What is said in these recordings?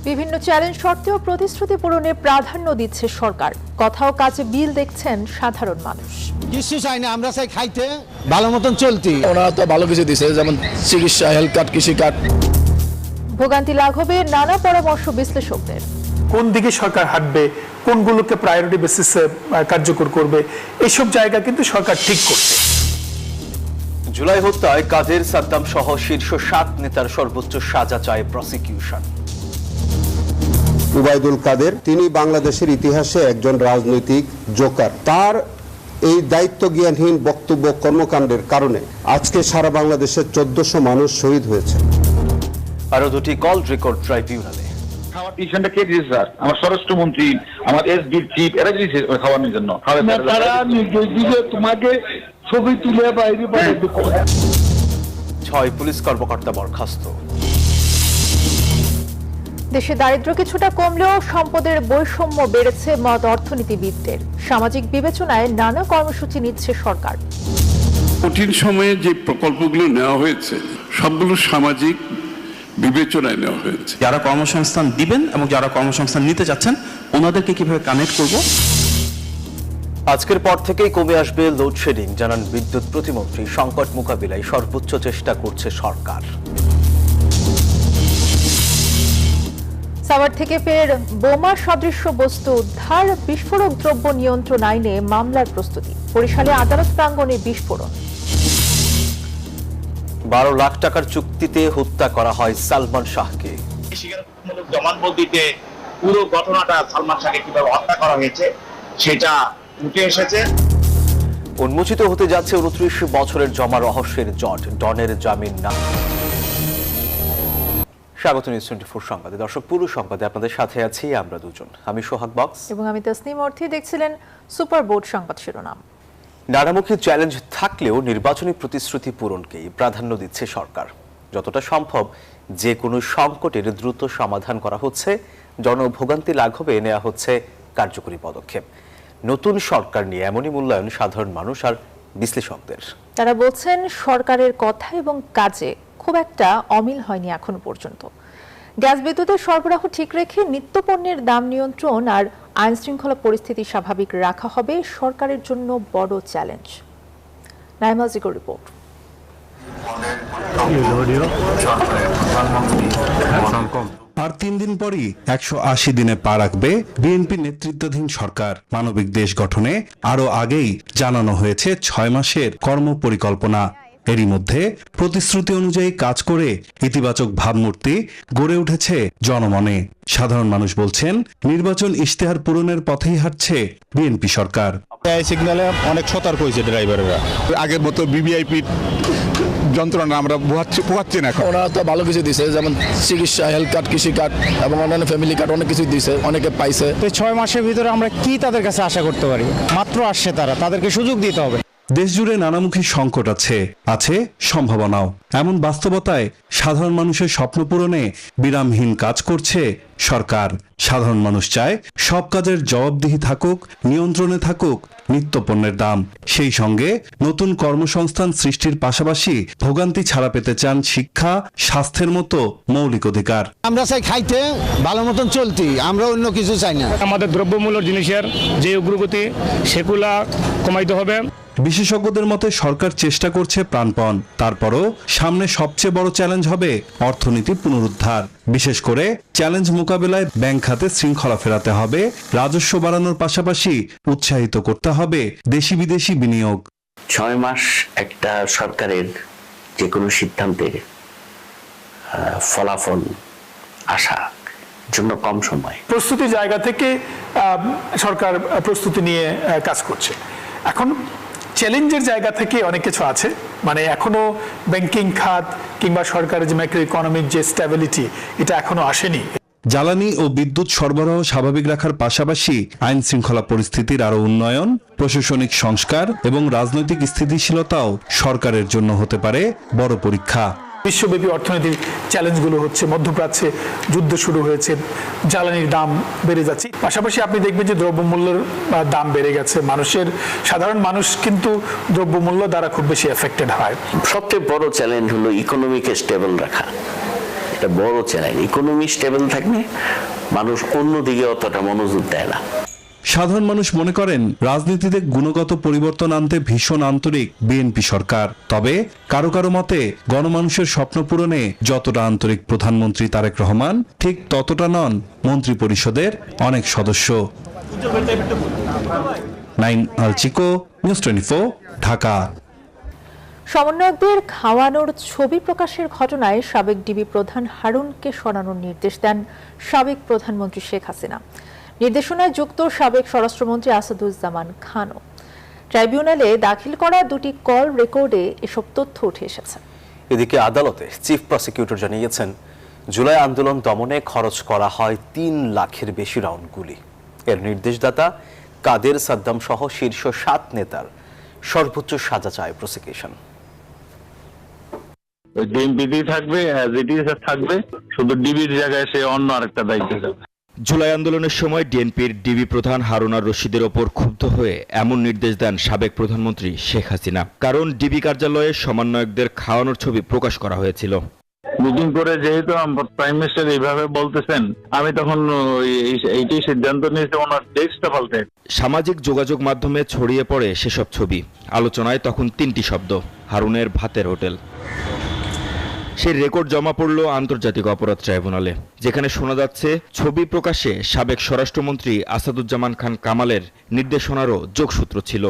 বিভিন্ন চ্যালেঞ্জ সত্ত্বেও প্রতিশ্রুতি পূরণে প্রাধান্য দিচ্ছে সরকার। কথা ও কাজে মিল দেখছেন সাধারণ মানুষ। কিছু চাই না, আমরা চাই খাইতে, ভালো মতন চলতি। ওনারা তো ভালো কিছু দিচ্ছে, যেমন চিকিৎসা, হেলথ কার্ড, কৃষি কার্ড। ভোগান্তি লাঘবে নানা পরামর্শ বিশ্লেষকদের। কোন দিকে সরকার হাঁটবে, কোনগুলোকে প্রায়োরিটি বেসিসে কার্যকর করবে, এইসব জায়গা কিন্তু সরকার ঠিক করছে। জুলাই হত্যায় কাদের, সাদ্দাম সহ শীর্ষ 7 নেতার সর্বোচ্চ সাজা চায় প্রসিকিউশন। উবাইদুল কাদের, তিনি বাংলাদেশের ইতিহাসে একজন রাজনৈতিক জোকার। তার এই দায়িত্ব জ্ঞানহীন বক্তব্য, কর্মকাণ্ডের কারণে আজকে সারা বাংলাদেশে 1400 মানুষ শহীদ হয়েছে। আরো দুটি কল রেকর্ড ট্রাইব্যুনালে। খাওয়ার ডিসিশনটা কে দিয়েছে স্যার? আমার স্বরাষ্ট্রমন্ত্রী, আমার এসবি চিফ, এরা দিয়েছে খাওয়ানোর জন্য। তারা নির্দেশ দিলে তোমাকে ছবি তুলে বাইরে পাঠাতে। 6 পুলিশ কর্মকর্তা বরখাস্ত। দেশে দারিদ্র্য কিছুটা কমলেও সম্পদের বৈষম্য বেড়েছে মত অর্থনীতিবিদদের। সামাজিক বিবেচনায় নানা কর্মসূচি নিচ্ছে সরকার। কঠিন সময়ে যে প্রকল্পগুলো নেওয়া হয়েছে সবগুলো সামাজিক বিবেচনায় নেওয়া হয়েছে। যারা কর্মসংস্থান দিবেন এবং যারা কর্মসংস্থান নিতে যাচ্ছেন ওনাদেরকে কিভাবে কানেক্ট করব। আজকের পর থেকেই কমে আসবে লোডশেডিং, জানান বিদ্যুৎ প্রতিমন্ত্রী। সংকট মোকাবিলায় সর্বোচ্চ চেষ্টা করছে সরকার। সাভার থেকে ফের বোমা সদৃশ্য বস্তু উদ্ধার, বিস্ফোরক দ্রব্য নিয়ন্ত্রণ আইনে মামলার প্রস্তুতি। বরিশালে আদালত প্রাঙ্গণে বিস্ফোরণ। 12 লাখ টাকার চুক্তিতে হত্যা করা হয় সালমান শাহকে। স্বীকারোক্তিমূলক জবানবন্দিতে পুরো ঘটনাটা সালমান শাহকে কিভাবে হত্যা করা হয়েছে সেটা উঠে এসেছে। উন্মোচিত হতে যাচ্ছে 29 বছরের জমা রহস্যের জট, ডনের জামিন না। স্বাগত নিউজ 24 সংবাদে। দর্শক, পুরো সংবাদে আপনাদের সাথে আছি আমরা দুজন, আমি সোহাগ বক্স এবং আমি তসনিম অর্থী। দেখছিলেন সুপার বোর্ড সংবাদ শিরোনাম। নানামুখী চ্যালেঞ্জ থাকলেও নির্বাচনী প্রতিশ্রুতি পূরণকেই প্রাধান্য দিচ্ছে সরকার। যতটা সম্ভব যে কোনো সংকটের দ্রুত সমাধান করা হচ্ছে, জনভোগান্তি লাঘবে নেওয়া হচ্ছে কার্যকরী পদক্ষেপ। নতুন সরকার নিয়ে এমনই মূল্যায়ন সাধারণ মানুষ আর বিশ্লেষকদের। তারা বলছেন সরকারের কথা এবং কাজে খুব একটা অমিল হয়নি এখনো পর্যন্ত। গ্যাস বিদ্যুতের সরবরাহ ঠিক রেখে নিত্যপণ্যের দাম নিয়ন্ত্রণ আর আইন শৃঙ্খলা পরিস্থিতি স্বাভাবিক রাখা হবে সরকারের জন্য বড় চ্যালেঞ্জ। নাইমা জিকোর রিপোর্ট। আর 3 দিন পরই 180 দিনে পা রাখবে বিএনপি নেতৃত্বাধীন সরকার। মানবিক দেশ গঠনে আরো আগেই জানানো হয়েছে 6 মাসের কর্মপরিকল্পনা। এরই মধ্যে প্রতিশ্রুতি অনুযায়ী কাজ করে ইতিবাচক ভাবমূর্তি গড়ে উঠেছে জনমনে। সাধারণ মানুষ বলছেন নির্বাচন ইশতেহার পূরণের পথেই হাঁটছে বিএনপি সরকার। সিগন্যালে অনেক সতর্ক হয়েছে ড্রাইভাররা। আগের মতো বিবিআইপি যন্ত্রণা আমরা পোহাচ্ছি না। ওনারা তো ভালো কিছু দিচ্ছে, যেমন চিকিৎসা, হেলথ কার্ড, কৃষি কার্ড এবং অন্যান্য ফ্যামিলি কার্ড, অনেক কিছু দিচ্ছে, অনেকে পাইছে। 6 মাসের ভিতরে আমরা কি তাদের কাছে আশা করতে পারি? মাত্র আসছে তারা, তাদেরকে সুযোগ দিতে হবে। দেশজুড়ে নানামুখী সংকট আছে সম্ভাবনাও। এমন বাস্তবতায় সাধারণ মানুষের স্বপ্ন পূরণে বিরামহীন কাজ করছে সরকার। সাধারণ মানুষ চায় সব কাজের জবাবদিহি থাকুক, নিয়ন্ত্রণে থাকুক নিত্যপণ্যের দাম। সেই সঙ্গে নতুন কর্মসংস্থান সৃষ্টির পাশাপাশি ভোগান্তি ছাড়া পেতে চান শিক্ষা, স্বাস্থ্যের মতো মৌলিক অধিকার। আমরা চাই খাইতে, ভালো মতন চলতি, আমরা অন্য কিছু চাই না। আমাদের দ্রব্যমূল্য জিনিসের যে অগ্রগতি সেগুলা কমাইতে হবে। বিশেষজ্ঞদের মতে সরকার চেষ্টা করছে প্রাণপণ। তারপরও সামনে সবচেয়ে বড় চ্যালেঞ্জ হবে অর্থনীতি পুনরুদ্ধার। বিশেষ করে চ্যালেঞ্জ মোকাবেলায় ব্যাংক খাতে শৃঙ্খলা ফেরাতে হবে, রাজস্ব বাড়ানোর পাশাপাশি উৎসাহিত করতে হবে দেশি বিদেশি বিনিয়োগ। 6 মাস একটা সরকারের যে কোনো সিদ্ধান্তের ফলাফল আসা জন্য কম সময়। প্রস্তুতির জায়গা থেকে সরকার প্রস্তুতি নিয়ে কাজ করছে। এখন চ্যালেঞ্জের জায়গা থেকে অনেক কিছু আছে, মানে এখনো ব্যাংকিং খাত কিংবা সরকারের যে ম্যাক্রো ইকোনমিক যে স্ট্যাবিলিটি, এটা এখনো আসেনি। জ্বালানি ও বিদ্যুৎ সরবরাহ স্বাভাবিক রাখার পাশাপাশি আইন শৃঙ্খলা পরিস্থিতির আরো উন্নয়ন, প্রশাসনিক সংস্কার এবং রাজনৈতিক স্থিতিশীলতাও সরকারের জন্য হতে পারে বড় পরীক্ষা। বিশ্বব্যাপী অর্থনীতির চ্যালেঞ্জগুলো হচ্ছে, মধ্যপ্রাচ্যে যুদ্ধ শুরু হয়েছে, জ্বালানির দাম বেড়ে যাচ্ছে। পাশাপাশি আপনি দেখবেন যে দ্রব্যমূল্যের দাম বেড়ে গেছে। সাধারণ মানুষ কিন্তু দ্রব্যমূল্য দ্বারা খুব বেশি এফেক্টেড হয়। সবচেয়ে বড় চ্যালেঞ্জ হলো ইকোনমিকে স্টেবল রাখা। এটা বড় চ্যালেঞ্জ। ইকোনমি স্টেবল থাকলে মানুষ অন্যদিকে অতটা মনোযোগ দেয় না। সাধারণ মানুষ মনে করেন রাজনীতিতে গুণগত পরিবর্তন আনতে ভীষণ আন্তরিক বিএনপি সরকার। তবে কারো কারো মতে গণমানুষের স্বপ্ন পূরণে যতটা আন্তরিক প্রধানমন্ত্রী তারেক রহমান, ঠিক ততটা নন মন্ত্রী পরিষদের অনেক সদস্য। নাইম আল চিকো, নিউজ 24, ঢাকা। সমন্বয়কদের খাওয়ানোর ছবি প্রকাশের ঘটনায় সাবেক ডিবি প্রধান হারুনকে সরানোর নির্দেশ দেন সাবেক প্রধানমন্ত্রী শেখ হাসিনা। নির্দেশনায় যুক্ত সাবেক স্বরাষ্ট্রমন্ত্রী আসাদুজ্জামান খানও। ট্রাইব্যুনালে দাখিল করা দুটি কল রেকর্ডে এসব তথ্য উঠে এসেছে। এদিকে আদালতে চিফ প্রসিকিউটর জানিয়েছেন, জুলাই আন্দোলন দমনে খরচ করা হয় 3 লাখের বেশি রাউন্ড গুলি। এর নির্দেশদাতা কাদের সাদ্দাম সহ শীর্ষ 7 নেতার সর্বোচ্চ সাজা চায় প্রসিকিউশন। ডিএমপিতেই থাকবে, অ্যাজ ইট ইজ থাকবে, শুধু ডিবির জায়গায় সে অন্য আরেকটা দায়িত্ব যাবে। জুলাই আন্দোলনের সময় ডিএনপির ডিবি প্রধান হারুন আর রশিদের ওপর ক্ষুব্ধ হয়ে এমন নির্দেশ দেন সাবেক প্রধানমন্ত্রী শেখ হাসিনা। কারণ ডিবি কার্যালয়ে সমন্বয়কদের খাওয়ানোর ছবি প্রকাশ করা হয়েছিল। মিটিং করে যেহেতু প্রাইম মিনিস্টার এইভাবে বলতেছেন, আমি তখন এইটাই সিদ্ধান্ত নিয়েছি ওনার টেক্সটটা পাল্টে। সামাজিক যোগাযোগ মাধ্যমে ছড়িয়ে পড়ে সেসব ছবি। আলোচনায় তখন 3টি শব্দ, হারুনের ভাতের হোটেল। সেই রেকর্ড জমা পড়ল আন্তর্জাতিক অপরাধ ট্রাইব্যুনালে, যেখানে শোনা যাচ্ছে ছবি প্রকাশে সাবেক স্বরাষ্ট্রমন্ত্রী আসাদুজ্জামান খান কামালের নির্দেশনারও যোগসূত্র ছিল।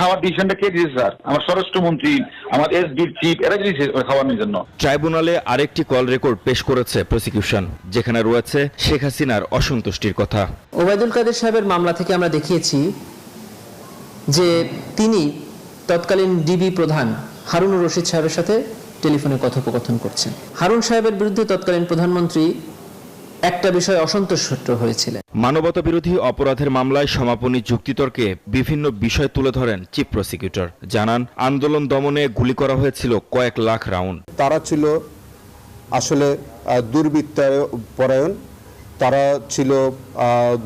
খাওয়ার ডিসিশনটা কে দিয়েছে স্যার? আমার স্বরাষ্ট্রমন্ত্রী, আমার এসডির চিফ, এরা দিয়েছে খাওয়ানোর জন্য। ট্রাইব্যুনালে আরেকটি কল রেকর্ড পেশ করেছে প্রসিকিউশন, যেখানে রয়েছে শেখ হাসিনার অসন্তুষ্টির কথা। ওবায়দুল কাদের সাহেবের মামলা থেকে আমরা দেখিয়েছি যে তিনি তৎকালীন ডিবি প্রধান হারুন রশিদ সাহেবের সাথে টেলিফোনে কথোপকথন করছেন। হারুন সাহেবের বিরুদ্ধে তৎকালীন প্রধানমন্ত্রী একটা বিষয়ে অসন্তুষ্ট হয়েছিলেন। মানবতা বিরোধী অপরাধের মামলায় সমাপনী যুক্তিতর্কে বিভিন্ন বিষয় তুলে ধরেন চিফ প্রসিকিউটর। জানান, আন্দোলন দমনে গুলি করা হয়েছিল কয়েক লাখ রাউন্ড। তারা ছিল আসলে দুর্বৃত্তপরায়ণ, তারা ছিল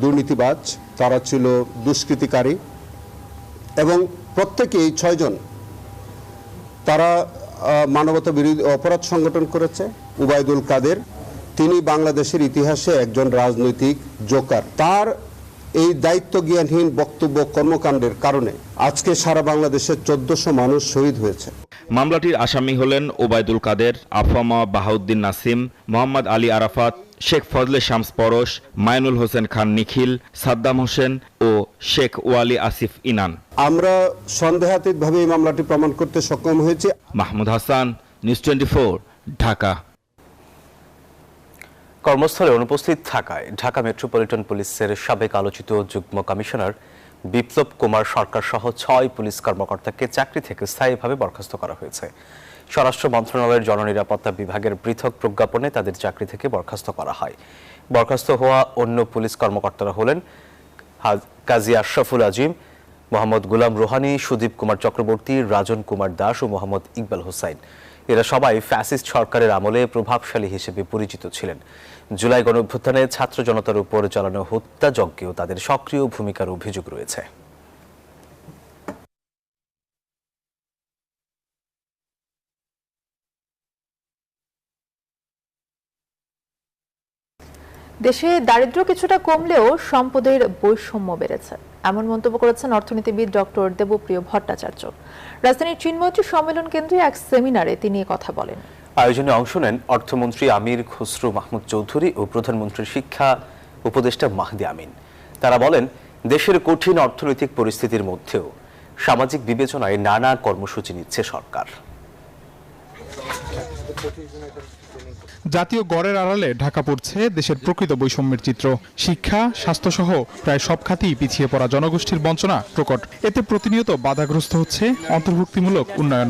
দুর্নীতিবাজ, তারা ছিল দুষ্কৃতিকারী এবং প্রত্যেকেই 6 জন তারা মানবতা বিরোধী অপরাধ সংগঠন করেছে। ওবায়দুল কাদের, তিনি বাংলাদেশের ইতিহাসে একজন রাজনৈতিক জোকার। তার এই দায়িত্বজ্ঞানহীন বক্তব্য কর্মকাণ্ডের কারণে আজকে সারা বাংলাদেশে 1400 মানুষ শহীদ হয়েছে। মামলাটির আসামি হলেন ওবায়দুল কাদের, আফামা বাহাউদ্দিন নাসিম, মোহাম্মদ আলী আরাফাত, শেখ ফজলে শামস পরশ, মাইনুল হোসেন খান নিখিল, সাদ্দাম হোসেন ও শেখ ওয়ালি আসিফ ইনান। আমরা সন্দেহাতীতভাবে এই মামলাটি প্রমাণ করতে সক্ষম হয়েছে। মাহমুদ হাসান, নিউজ 24, ঢাকা। কর্মস্থলে অনুপস্থিত থাকায় ঢাকা মেট্রোপলিটন পুলিশের সাবেক আলোচিত যুগ্ম কমিশনার বিপ্লব কুমার সরকার সহ 6 পুলিশ কর্মকর্তাকে চাকরি থেকে স্থায়ীভাবে বরখাস্ত করা হয়েছে। স্বরাষ্ট্র মন্ত্রণালয়ের জননিরাপত্তা বিভাগের পৃথক প্রজ্ঞাপনে তাদের চাকরি থেকে বরখাস্ত করা হয়। বরখাস্ত হওয়া অন্য পুলিশ কর্মকর্তারা হলেন কাজী আশরাফুল আজিম, মোহাম্মদ গুলাম রোহানি, সুদীপ কুমার চক্রবর্তী, রাজন কুমার দাস ও মোহাম্মদ ইকবাল হোসাইন। এরা সবাই ফ্যাসিস্ট সরকারের আমলে প্রভাবশালী হিসেবে পরিচিত ছিলেন। জুলাই গণঅভ্যুত্থানে ছাত্র জনতার উপর চালানো হত্যাযজ্ঞেও তাদের সক্রিয় ভূমিকার অভিযোগ রয়েছে। দেশে দারিদ্র্য কিছুটা কমলেও সম্পদের বৈষম্য বেড়েছে, এমন মন্তব্য করেছেন অর্থনীতিবিদ ডক্টর দেবপ্রিয় ভট্টাচার্য। রাজধানীর চিন্ময়ী সম্মেলন কেন্দ্রে এক সেমিনারে তিনি কথা বলেন। আয়োজনে অংশ নেন অর্থমন্ত্রী আমির খসরু মাহমুদ চৌধুরী ও প্রধানমন্ত্রীর শিক্ষা উপদেষ্টা মাহদি আমিন। তারা বলেন, দেশের কঠিন অর্থনৈতিক পরিস্থিতির মধ্যেও সামাজিক বিবেচনায় নানা কর্মসূচি নিচ্ছে সরকার। জাতীয় গড়ের আড়ালে ঢাকা পড়ছে দেশের প্রকৃত বৈষম্যের চিত্র। শিক্ষা, স্বাস্থ্যসহ প্রায় সব খাতেই পিছিয়ে পড়া জনগোষ্ঠীর বঞ্চনা প্রকট। এতে প্রতিনিয়ত বাধাগ্রস্ত হচ্ছে অন্তর্ভুক্তিমূলক উন্নয়ন।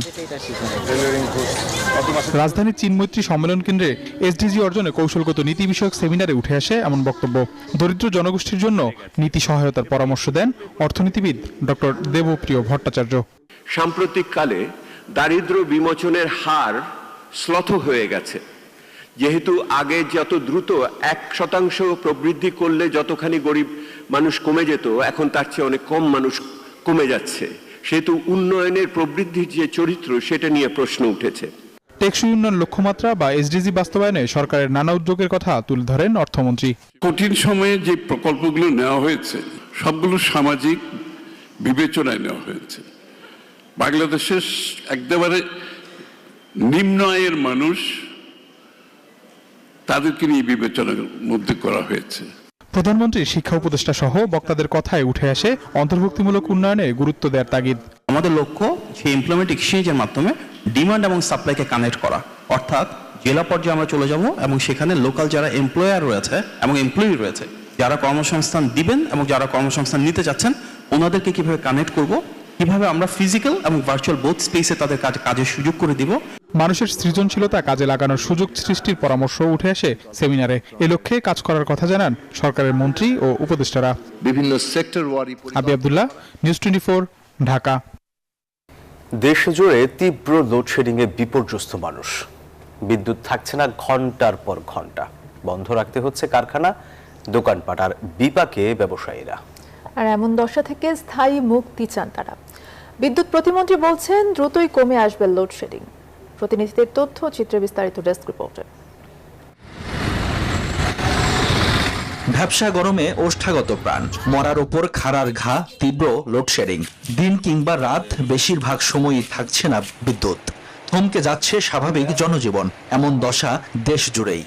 রাজধানীর চিন্মৈত্রী সম্মেলন কেন্দ্রে এসডিজি অর্জনে কৌশলগত নীতি বিষয়ক সেমিনারে উঠে আসে এমন বক্তব্য। দরিদ্র জনগোষ্ঠীর জন্য নীতি সহায়তার পরামর্শ দেন অর্থনীতিবিদ ডক্টর দেবপ্রিয় ভট্টাচার্য। সাম্প্রতিককালে দারিদ্র্য বিমোচনের হার শ্লথ হয়ে গেছে। যেহেতু আগে যত দ্রুত 1% প্রবৃদ্ধি করলে যতখানি গরিব মানুষ কমে যেত, এখন তার চেয়ে অনেক কম মানুষ কমে যাচ্ছে, সেহেতু উন্নয়নের প্রবৃদ্ধির যে চরিত্র সেটা নিয়ে প্রশ্ন উঠেছে। টেকসই উন্নয়ন লক্ষ্যমাত্রা বা এসডিজি বাস্তবায়নে সরকারের নানা উদ্যোগের কথা তুলে ধরেন অর্থমন্ত্রী। কঠিন সময়ে যে প্রকল্পগুলো নেওয়া হয়েছে সবগুলো সামাজিক বিবেচনায় নেওয়া হয়েছে। বাংলাদেশের একেবারে নিম্ন আয়ের মানুষ তাদেরকে নিয়ে বিবেচনার মধ্যে করা হয়েছে। প্রধানমন্ত্রী শিক্ষা উপদেষ্টা সহ বক্তাদের কথায় উঠে আসে অন্তর্ভুক্তিমূলক উন্নয়নে গুরুত্ব দেওয়ার তাগিদ। আমাদের লক্ষ্য সেই এমপ্লয়মেন্ট এক্সচেঞ্জের মাধ্যমে ডিমান্ড এবং সাপ্লাইকে কানেক্ট করা, অর্থাৎ জেলা পর্যায়ে আমরা চলে যাব এবং সেখানে লোকাল যারা এমপ্লয়ার রয়েছে এবং এমপ্লয়ি রয়েছে, যারা কর্মসংস্থান দিবেন এবং যারা কর্মসংস্থান নিতে যাচ্ছেন, ওনাদেরকে কিভাবে কানেক্ট করব, কিভাবে আমরা ফিজিক্যাল এবং ভার্চুয়াল বোথ স্পেসে তাদের কাজের সুযোগ করে দিব। মানুষের সৃজনশীলতা কাজে লাগানোর সুযোগ সৃষ্টির পরামর্শ উঠে আসে সেমিনারে। এ লক্ষ্যে কাজ করার কথা জানান সরকারের মন্ত্রী ও উপদেষ্টারা। বিভিন্ন সেক্টর ওয়ারি। আবি আব্দুল্লাহ, নিউজ 24, ঢাকা। দেশ জুড়ে তীব্র লোডশেডিং এ বিপর্যস্ত মানুষ। বিদ্যুৎ থাকছে না ঘন্টার পর ঘন্টা, বন্ধ রাখতে হচ্ছে কারখানা, দোকানপাট আর বিপাকে ব্যবসায়ীরা। আর এমন দশা থেকে স্থায়ী মুক্তি চান তারা। বিদ্যুৎ প্রতিমন্ত্রী বলছেন দ্রুতই কমে আসবে লোডশেডিং। প্রতিনিধিদের তথ্য চিত্রে বিস্তারিত ডেস্ক রিপোর্টে। ভ্যাপসা গরমে ওষ্ঠাগত প্রাণ, মরার ওপর খাড়ার ঘা, তীব্র লোডশেডিং। দিন কিংবা রাত বেশিরভাগ সময়ই থাকছে না বিদ্যুৎ। থমকে যাচ্ছে স্বাভাবিক জনজীবন, এমন দশা দেশ জুড়েই।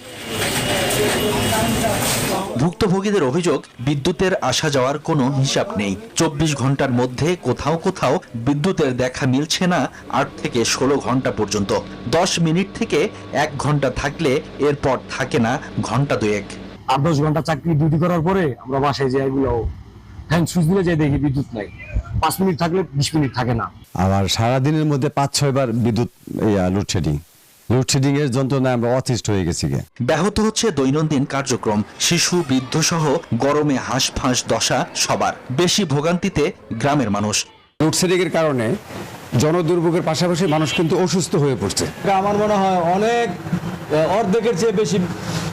ভুক্তভোগীদের অভিযোগ, বিদ্যুতের আসা যাওয়ার কোনো হিসাব নেই। 24 ঘন্টার মধ্যে কোথাও কোথাও বিদ্যুতের দেখা মিলছে না 8 থেকে 16 ঘন্টা পর্যন্ত। 10 মিনিট থেকে 1 ঘন্টা থাকলে এরপর থাকে না ঘন্টা দুয়েক। 8-10 ঘন্টা চাকরি ডিউটি করার পরে আমরা বাসায় যাই, এগুলো হ্যান্ড সুইচ দিলে যাই দেখি বিদ্যুৎ নাই। 5 মিনিট থাকলে 20 মিনিট থাকে না। আবার সারাদিনের মধ্যে 5-6 বার বিদ্যুৎ লোডশেডিং এর যন্ত্রণায় আমরা অতিষ্ঠ হয়ে গেছি। ব্যাহত হচ্ছে দৈনন্দিন কার্যক্রম। শিশু, বৃদ্ধ সহ গরমে হাঁসফাঁস দশা সবার। বেশি ভোগান্তিতে গ্রামের মানুষ। লোডশেডিং এর কারণে জনদুর্ভোগের পাশাপাশি মানুষ কিন্তু অসুস্থ হয়ে পড়ছে। আমার মনে হয় অনেক অর্ধেকের চেয়ে বেশি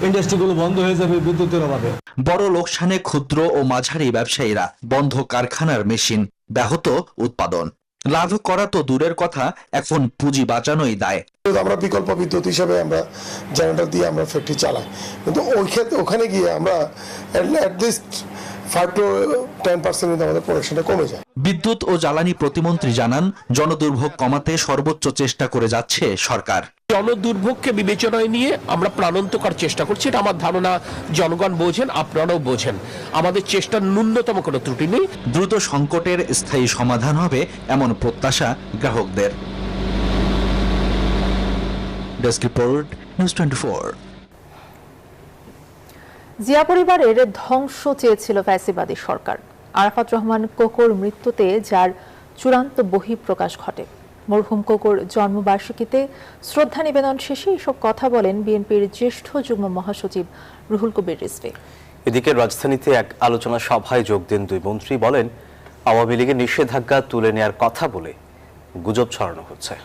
ইন্ডাস্ট্রিগুলো বন্ধ হয়ে যাবে বিদ্যুতের অভাবে। বড় লোকসানে ক্ষুদ্র ও মাঝারি ব্যবসায়ীরা। বন্ধ কারখানার মেশিন, ব্যাহত উৎপাদন। লাভ করা তো দূরের কথা, এখন পুঁজি বাঁচানোই দায়। আমরা বিকল্প বিদ্যুৎ হিসাবে আমরা জেনারেটর দিয়ে আমরা ফ্যাক্টরি চালাই, কিন্তু ওই ক্ষেত্রে ওখানে গিয়ে আমরা অ্যাটলিস্ট 5 to 10% আমাদের প্রোডাকশনটা কমে যায়। বিদ্যুৎ ও জ্বালানি প্রতিমন্ত্রী জানান, জনদুর্ভোগ কমাতে সর্বোচ্চ চেষ্টা করে যাচ্ছে সরকার। জনদুর্ভোগকে বিবেচনায় নিয়ে আমরা প্রাণান্তকর চেষ্টা করছি। এটা আমার ধারণা জনগণ বোঝেন, আপনারাও বোঝেন। আমাদের চেষ্টার ন্যূনতম কোনো ত্রুটি নেই। দ্রুত সংকটের স্থায়ী সমাধান হবে এমন প্রত্যাশা গ্রাহকদের। Desk report, news 24। জিয়া পরিবারের ধ্বংস চেয়েছিল ফ্যাসিবাদী সরকার। আরাফাত রহমান কোকোর মৃত্যুতে যার চূড়ান্ত বহিঃপ্রকাশ ঘটে। মরহুম কোকোর জন্মবার্ষিকীতে শ্রদ্ধা নিবেদন শেষে এসব কথা বলেন বিএনপির জ্যেষ্ঠ যুগ্ম মহাসচিব রুহুল কবির রিজভী। এদিকে রাজধানীতে এক আলোচনা সভায় যোগ দেন দুই মন্ত্রী। বলেন, আওয়ামী লীগের নিষেধাজ্ঞা তুলে নেওয়ার কথা বলে গুজব ছড়ানো হচ্ছে।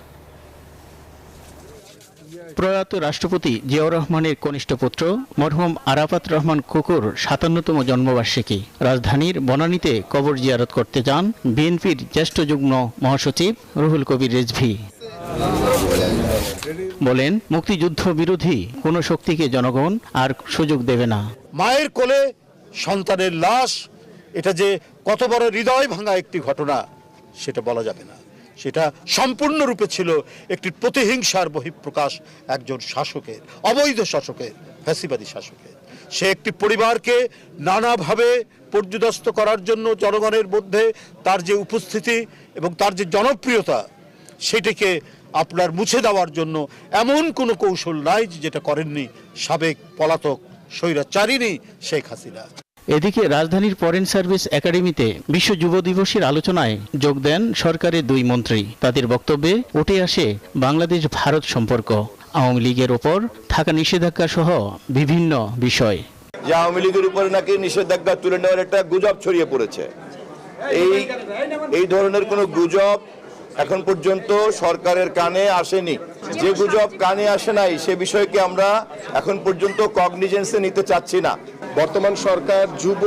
প্রয়াত রাষ্ট্রপতি জিয়াউর রহমানের কনিষ্ঠ পুত্র মরহুম আরাফাত রহমান কোকোর 57তম জন্মবার্ষিকী। রাজধানীর বনানীতে কবর জিয়ারত করতে যান বিএনপির জ্যেষ্ঠ যুগ্ম মহাসচিব রুহুল কবির রিজভী। বলেন, মুক্তিযুদ্ধ বিরোধী কোনো শক্তিকে জনগণ আর সুযোগ দেবে না। মায়ের কোলে সন্তানের লাশ, এটা যে কত বড় হৃদয় ভাঙা একটি ঘটনা সেটা বলা যাবে না। সেটা সম্পূর্ণরূপে ছিল একটি প্রতিহিংসার বহিঃপ্রকাশ একজন শাসকের, অবৈধ শাসকের, ফ্যাসিবাদী শাসকের। সে একটি পরিবারকে নানাভাবে পর্যুদস্ত করার জন্য জনগণের মধ্যে তার যে উপস্থিতি এবং তার যে জনপ্রিয়তা, সেটিকে আপনার মুছে দেওয়ার জন্য এমন কোনো কৌশল নাই যেটা করেননি সাবেক পলাতক স্বৈরাচারিণী শেখ হাসিনা। এদিকে রাজধানীর ফরেন সার্ভিস একাডেমিতে বিশ্ব যুব দিবসের আলোচনায় যোগ দেন সরকারের দুই মন্ত্রী। তাদের বক্তব্যে উঠে আসে বাংলাদেশ ভারত সম্পর্ক, আওয়ামী লীগের ওপর থাকা নিষেধাজ্ঞা সহ বিভিন্ন বিষয়। যে আওয়ামী লীগের উপরে নাকি নিষেধাজ্ঞা তুলে নেওয়ার একটা গুজব ছড়িয়ে পড়েছে, এই ধরনের কোনো গুজব এখন পর্যন্ত সরকারের কানে আসেনি। যে গুজব কানে আসে নাই সে বিষয়কে আমরা এখন পর্যন্ত কগনিজেন্সে নিতে চাচ্ছি না। বর্তমান সরকার যুব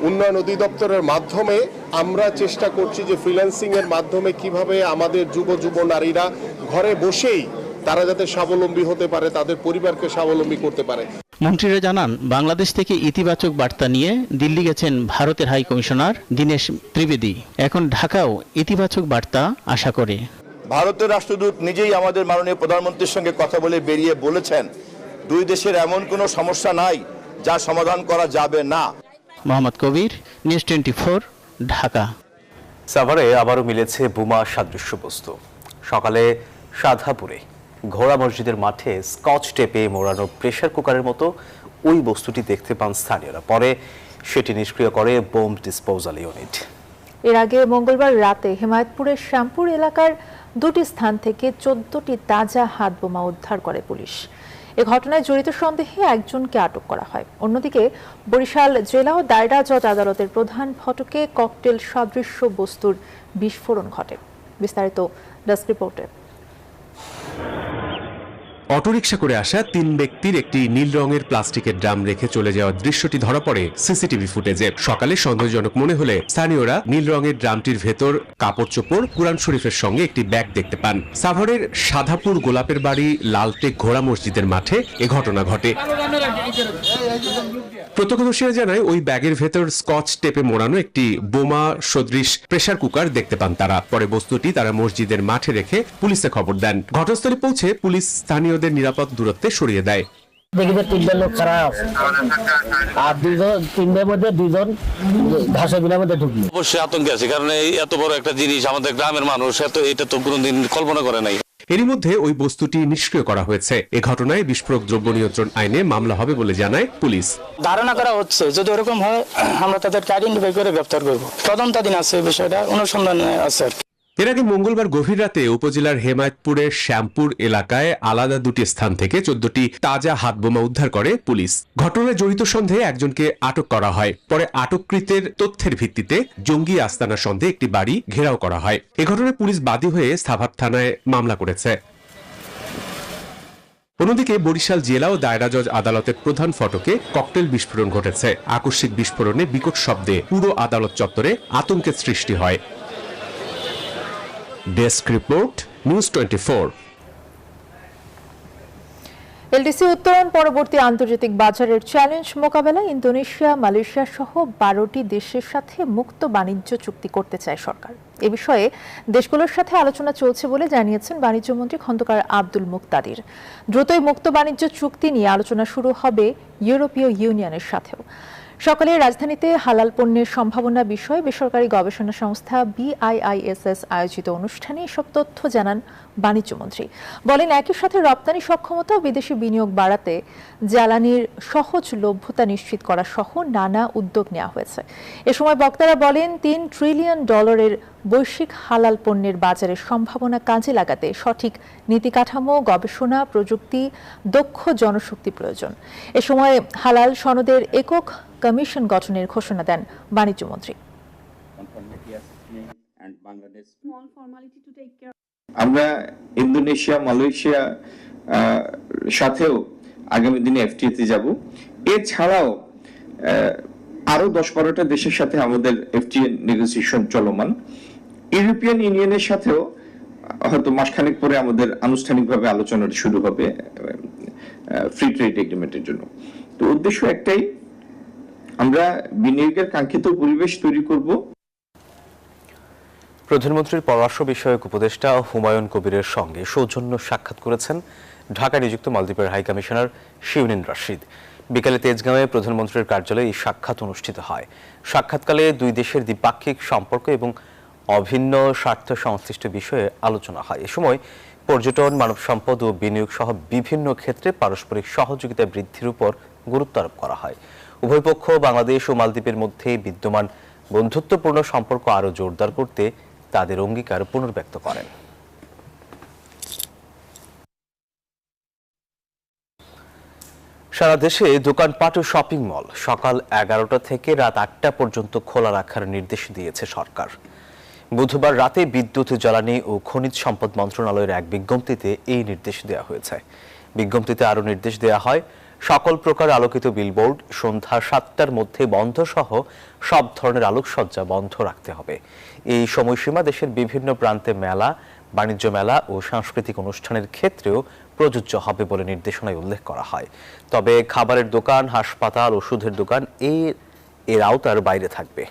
উন্নয়ন অধিদপ্তরের মাধ্যমে আমরা চেষ্টা করছি যে ফ্রিল্যান্সিং এর মাধ্যমে কিভাবে আমাদের যুব নারীরা ঘরে বসেই তারা যাতে স্বাবলম্বী হতে পারে, তাদের পরিবারকে স্বাবলম্বী করতে পারে। মন্ত্রীরা জানান, বাংলাদেশ থেকে ইতিবাচক বার্তা নিয়ে দিল্লি গেছেন ভারতের হাই কমিশনার দীনেশ ত্রিবেদী। এখন ঢাকাও ইতিবাচক বার্তা আশা করে। ভারতের রাষ্ট্রদূত নিজেই আমাদের মাননীয় প্রধানমন্ত্রীর সঙ্গে কথা বলে বেরিয়ে বলেছেন, দুই দেশের এমন কোনো সমস্যা নাই যা সমাধান করা যাবে না। মোহাম্মদ কবির, নিউজ 24, ঢাকা। সাভারে আবারও মিলেছে বোমা সাদৃশ্য বস্তু। সকালে সাধাপুরে ঘোড়া মসজিদের মাঠে স্কচ টেপে মোড়ানো প্রেসার কুকারের মতো ওই বস্তুটি দেখতে পান স্থানীয়রা। পরে সেটি নিষ্ক্রিয় করে বোম ডিসপোজাল ইউনিট। এর আগে মঙ্গলবার রাতে হেমায়েতপুরের শ্যামপুর এলাকার দুটি স্থান থেকে 14টি তাজা হাত বোমা উদ্ধার করে পুলিশ। এ ঘটনায় জড়িত সন্দেহে একজনকে আটক করা হয়। অন্যদিকে বরিশাল জেলা ও দায়রা জজ আদালতের প্রধান ফটকে ককটেল সদৃশ্য বস্তুর বিস্ফোরণ ঘটে। বিস্তারিত ডেস্ক রিপোর্টে। অটোরিকশা করে আসা 3 ব্যক্তির একটি নীল রঙের প্লাস্টিকের ড্রাম রেখে চলে যাওয়ার দৃশ্যটি ধরা পড়ে সিসিটিভি ফুটেজে। সকালে সন্দেহজনক মনে হলে স্থানীয়রা নীল রঙের ড্রামটির ভেতর কাপড় চোপড়, কুরআন শরীফের সঙ্গে একটি ব্যাগ দেখতে পান। সাভারের সাধাপুর গোলাপের বাড়ি লালটেক ঘোড়া মসজিদের মাঠে এ ঘটনা ঘটে। প্রত্যক্ষদর্শীরা জানায়, ওই ব্যাগের ভেতর স্কচ টেপে মোড়ানো একটি বোমা সদৃশ প্রেসার কুকার দেখতে পান তারা। পরে বস্তুটি তারা মসজিদের মাঠে রেখে পুলিশে খবর দেন। ঘটনাস্থলে পৌঁছে পুলিশ স্থানীয়দের নিরাপদ দূরত্বে সরিয়ে দেয়। দেখি 3 লোক খারাপ আর 3 মধ্যে 2জন ঘাসের বিলের মধ্যে ঢুকি। অবশ্যই আতঙ্কে আছে, কারণ এই এত বড় একটা জিনিস আমাদের গ্রামের মানুষ এটা তো কোনোদিন কল্পনা করে নাই। এরই মধ্যে ওই বস্তুটি নিষ্ক্রিয় করা হয়েছে। এ ঘটনায় বিস্ফোরক দ্রব্য নিয়ন্ত্রণ আইনে মামলা হবে বলে জানায় পুলিশ। ধারণা করা হচ্ছে যদি ওরকম হয় আমরা তাদেরকে আইডেন্টিফাই করে গ্রেফতার করব। তদন্তাধীন আছে, বিষয়টা অনুসন্ধানে আছে। এর আগে মঙ্গলবার গভীর রাতে উপজেলার হেমায়েতপুরের শ্যামপুর এলাকায় আলাদা দুটি স্থান থেকে 14টি তাজা হাত বোমা উদ্ধার করে পুলিশ। ঘটনায় জড়িত সন্দেহে একজনকে আটক করা হয়। পরে আটককৃতের তথ্যের ভিত্তিতে জঙ্গি আস্তানা সন্দেহে একটি বাড়ি ঘেরাও করা হয়। এ ঘটনায় পুলিশ বাদী হয়ে সাভার থানায় মামলা করেছে। অন্যদিকে বরিশাল জেলা ও দায়রা জজ আদালতের প্রধান ফটকে ককটেল বিস্ফোরণ ঘটেছে। আকস্মিক বিস্ফোরণে বিকট শব্দে পুরো আদালত চত্বরে আতঙ্কের সৃষ্টি হয়। Desk report, news 24। এলডিসি উত্তরণ পরবর্তী আন্তর্জাতিক বাজারের চ্যালেঞ্জ মোকাবেলায় ইন্দোনেশিয়া, মালয়েশিয়া সহ 12টি দেশের সাথে মুক্ত বাণিজ্য চুক্তি করতে চায় সরকার। এ বিষয়ে দেশগুলোর সাথে আলোচনা চলছে বলে জানিয়েছেন বাণিজ্যমন্ত্রী খন্দকার আব্দুল মুক্তাদির। দ্রুতই মুক্ত বাণিজ্য চুক্তি নিয়ে আলোচনা শুরু হবে ইউরোপীয় ইউনিয়নের সাথেও। সকালে রাজধানীতে হালাল পণ্যের সম্ভাবনা বিষয়ে বেসরকারি গবেষণা সংস্থা BIISS আয়োজিত অনুষ্ঠানে এসব তথ্য জানান বাণিজ্যমন্ত্রী। বলেন, একই সাথে রপ্তানি সক্ষমতা ও বিদেশি বিনিয়োগ বাড়াতে জ্বালানির সহজলভ্যতা নিশ্চিত করা সহ নানা উদ্যোগ নেওয়া হয়েছে। এ সময় বক্তারা বলেন, $3 ট্রিলিয়ন বৈশ্বিক হালাল পণ্যের বাজারের সম্ভাবনা কাজে লাগাতে সঠিক নীতি কাঠামো, গবেষণা, প্রযুক্তি, দক্ষ জনশক্তি প্রয়োজন। এ সময় হালাল সনদের একক কমিশন গঠনের ঘোষণা দেন বাণিজ্যমন্ত্রী। আমরা ইন্দোনেশিয়া, মালয়েশিয়া সাথেও আগামী দিনে FTA-তে যাব। এছাড়াও আরো 10-12টা দেশের সাথে আমাদের FTA নেগোসিয়েশন চলমান। ইউরোপিয়ান ইউনিয়নের সাথেও হয়তো মাসখানেক পরে আমাদের আনুষ্ঠানিকভাবে আলোচনা শুরু হবে ফ্রি ট্রেড এগ্রিমেন্টের জন্য। তো উদ্দেশ্য একটাই, আমরা বিনিয়োগের কাঙ্ক্ষিত পরিবেশ তৈরি করব। প্রধানমন্ত্রীর পররাষ্ট্র বিষয়ক উপদেষ্টা হুমায়ুন কবিরের সঙ্গে সৌজন্য সাক্ষাৎ করেছেন ঢাকায় নিযুক্ত মালদ্বীপের হাই কমিশনার শিউনিন রাশিদ। বিকালে তেজগাঁওয়ে প্রধানমন্ত্রীর কার্যালয়ে এই সাক্ষাৎ অনুষ্ঠিত হয়। সাক্ষাৎকালে দুই দেশের দ্বিপাক্ষিক সম্পর্ক এবং অভিন্ন স্বার্থ সংশ্লিষ্ট বিষয়ে আলোচনা হয়। এ সময় পর্যটন, মানব সম্পদ ও বিনিয়োগ সহ বিভিন্ন ক্ষেত্রে পারস্পরিক সহযোগিতা বৃদ্ধির উপর গুরুত্ব আরোপ করা হয়। উভয় পক্ষ বাংলাদেশ ও মালদ্বীপের মধ্যে বিদ্যমান বন্ধুত্বপূর্ণ সম্পর্ক আরও জোরদার করতে তাদের অঙ্গীকার পুনর্ব্যক্ত করেন। সারা দেশে দোকানপাট ও শপিং মল সকাল 11টা থেকে রাত 8টা পর্যন্ত খোলা রাখার নির্দেশ দিয়েছে সরকার। বুধবার রাতে বিদ্যুৎ, জ্বালানি ও খনিজ সম্পদ মন্ত্রণালয়ের এক বিজ্ঞপ্তিতে এই নির্দেশ দেওয়া হয়েছে। বিজ্ঞপ্তিতে আরও নির্দেশ দেওয়া হয়, সকল প্রকার আলোকিত বিলবোর্ড সন্ধ্যা 7টার মধ্যে বন্ধ সহ সব ধরনের আলোকসজ্জা বন্ধ রাখতে হবে। এই সময়সীমা দেশের বিভিন্ন প্রান্তে মেলা, বাণিজ্য মেলা ও সাংস্কৃতিক অনুষ্ঠানের ক্ষেত্রেও প্রযোজ্য হবে বলে নির্দেশনায় উল্লেখ করা হয়। তবে খাবারের দোকান, হাসপাতাল, ওষুধের দোকান এর আওতার বাইরে থাকবে।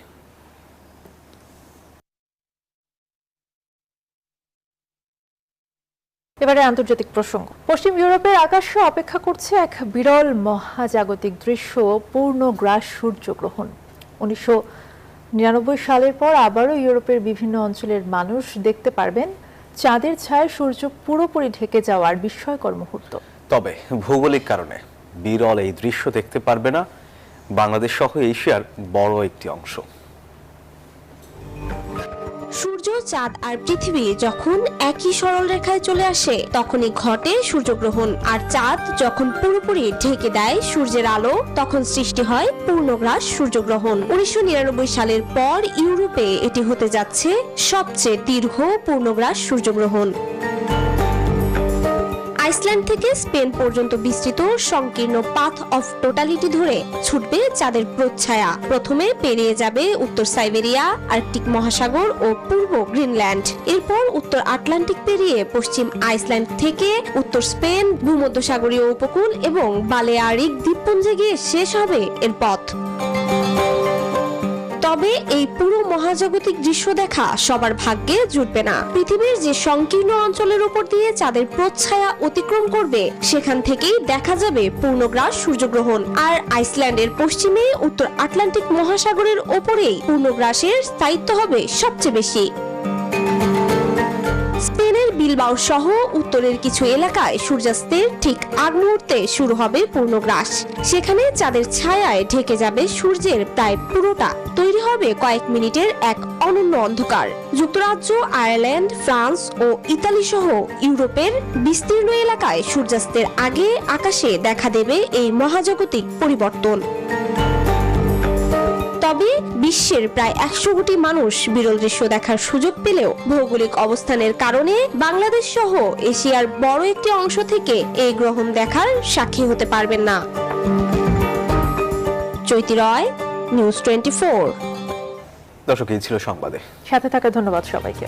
এবারে আন্তর্জাতিক প্রসঙ্গ। পশ্চিম ইউরোপের আকাশে অপেক্ষা করছে এক বিরল মহাজাগতিক দৃশ্য, পূর্ণগ্রাস সূর্যগ্রহণ। 1999 সালের পর আবারও ইউরোপের বিভিন্ন অঞ্চলের মানুষ দেখতে পারবেন চাঁদের ছায়ায় সূর্য পুরোপুরি ঢেকে যাওয়ার বিস্ময়কর মুহূর্ত। তবে ভৌগোলিক কারণে বিরল এই দৃশ্য দেখতে পারবে না বাংলাদেশ সহ এশিয়ার বড় একটি অংশ। সূর্য, চাঁদ আর পৃথিবী যখন একই সরল রেখায় চলে আসে তখনই ঘটে সূর্যগ্রহণ। আর চাঁদ যখন পুরোপুরি ঢেকে দেয় সূর্যের আলো, তখন সৃষ্টি হয় পূর্ণগ্রাস সূর্যগ্রহণ। 1999 সালের পর ইউরোপে এটি হতে যাচ্ছে সবচেয়ে দীর্ঘ পূর্ণগ্রাস সূর্যগ্রহণ। আইসল্যান্ড থেকে স্পেন পর্যন্ত বিস্তৃত সংকীর্ণ পাথ অফ টোটালিটি ধরে ছুটবে চাঁদের প্রচ্ছায়া। প্রথমে পেরিয়ে যাবে উত্তর সাইবেরিয়া, আর্কটিক মহাসাগর ও পূর্ব গ্রিনল্যান্ড। এরপর উত্তর আটলান্টিক পেরিয়ে পশ্চিম আইসল্যান্ড থেকে উত্তর স্পেন, ভূমধ্যসাগরীয় উপকূল এবং বালেয়ারিক দ্বীপপুঞ্জে গিয়ে শেষ হবে এর পথ। তবে এই পুরো মহাজাগতিক দৃশ্য দেখা সবার ভাগ্যে জুটবে না। পৃথিবীর যে সংকীর্ণ অঞ্চলের উপর দিয়ে চাঁদের প্রচ্ছায়া অতিক্রম করবে সেখান থেকেই দেখা যাবে পূর্ণগ্রাস সূর্যগ্রহণ। আর আইসল্যান্ডের পশ্চিমে উত্তর আটলান্টিক মহাসাগরের ওপরেই পূর্ণগ্রাসের স্থায়িত্ব হবে সবচেয়ে বেশি। স্পেনের বিলবাও সহ উত্তরের কিছু এলাকায় সূর্যাস্তের ঠিক আগ মুহূর্তে শুরু হবে পূর্ণগ্রাস। সেখানে চাঁদের ছায়ায় ঢেকে যাবে সূর্যের প্রায় পুরোটা। তৈরি হবে কয়েক মিনিটের এক অনন্য অন্ধকার। যুক্তরাজ্য, আয়ারল্যান্ড, ফ্রান্স ও ইতালি সহ ইউরোপের বিস্তীর্ণ এলাকায় সূর্যাস্তের আগে আকাশে দেখা দেবে এই মহাজাগতিক পরিবর্তন। তবে বিশ্বের প্রায় 100 কোটি মানুষ বিরল দৃশ্য দেখার সুযোগ পেলেও ভৌগোলিক অবস্থানের কারণে বাংলাদেশ সহ এশিয়ার বড় একটি অংশ থেকে এই গ্রহণ দেখার সাক্ষী হতে পারবেন না। চৈতি রয়, নিউজ 24। দর্শক, এই ছিল সংবাদে। সাথে থাকা ধন্যবাদ সবাইকে।